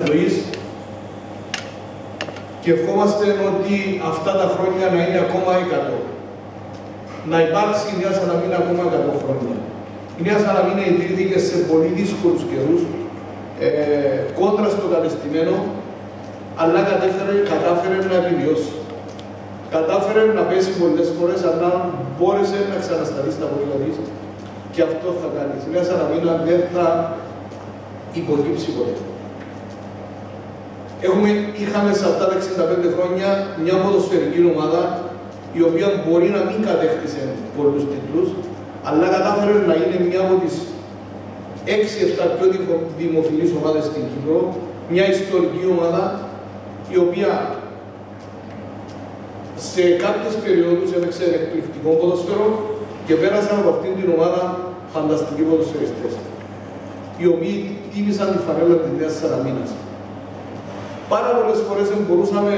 ζωής και ευχόμαστε ότι αυτά τα χρόνια να είναι ακόμα 100. Να υπάρξει η Νέα Σαλαμίνα ακόμα 100 χρόνια. Η Νέα Σαλαμίνα ιδρύθηκε σε πολύ δύσκολους καιρούς, κόντρα στο κατεστημένο, αλλά κατάφερε να επιβιώσει. Κατάφερε να πέσει πολλές φορές, αλλά μπόρεσε να ξανασταθεί στα πόδια της και αυτό θα κάνει. Η Νέα Σαλαμίνα δεν θα υποκύψει ποτέ. Είχαμε σε αυτά τα 65 χρόνια μια ποδοσφαιρική ομάδα η οποία μπορεί να μην κατέκτησε πολλούς τίτλους, αλλά κατάφερε να είναι μια από τις 6-7 πιο δημοφιλείς ομάδες στην Κύπρο, μια ιστορική ομάδα η οποία σε κάποιες περιόδους έπαιξε εκπληκτικό ποδοσφαιρό και πέρασαν από αυτήν την ομάδα φανταστικοί ποδοσφαιριστές, οι οποίοι τίμησαν τη φανέλα της Νέας Σαλαμίνας. Πάρα πολλές φορές μπορούσαμε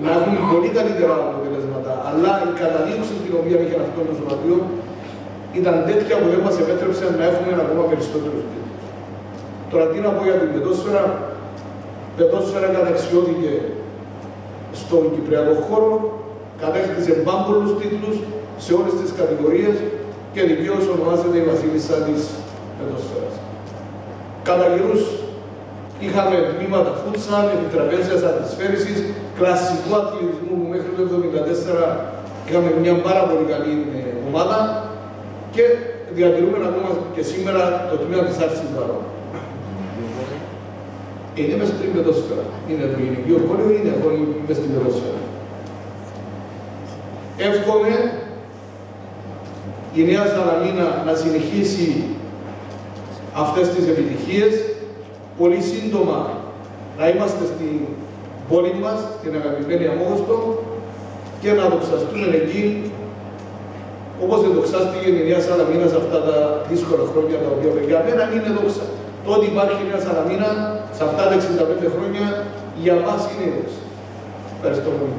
να έχουμε πολύ καλύτερα αποτελέσματα, αλλά η καταδίωξη την οποία είχε αυτό το σωματείο ήταν τέτοια που δεν μας επέτρεψε να έχουμε ακόμα περισσότερους τίτλους. Τώρα τι να πω για την πεδόσφαιρα. Η πεδόσφαιρα καταξιώθηκε στον κυπριακό χώρο, κατέκτησε πάμπολους τίτλους σε όλες τις κατηγορίες και δικαίως ονομάζεται η βασίλισσα της πεδόσφαιρας. Κατά καιρούς είχαμε τμήματα φούτσαλ, επιτραπέζιας αντισφαίρησης, κλασικού αθλητισμού που μέχρι το 1974 είχαμε μια πάρα πολύ καλή ομάδα και διατηρούμε ακόμα και σήμερα το τμήμα της Άρσης Βαρών. Είναι μες στην πεδόσφαιρα. Είναι το γυναικείο χώριο, είναι μες στην πεδόσφαιρα. Εύχομαι η Νέα Σαλαμίνα να συνεχίσει αυτές τις επιτυχίες. Πολύ σύντομα να είμαστε στην πόλη μας, στην αγαπημένη Αμμόχωστο και να δοξαστούμε εκεί όπως δοξάστηκε η Νέα Σαλαμίνα σε αυτά τα δύσκολα χρόνια τα οποία για μένα είναι δόξα. Το ότι υπάρχει η Νέα Σαλαμίνα σε αυτά τα 65 χρόνια για μας είναι δόξα. Ευχαριστώ πολύ.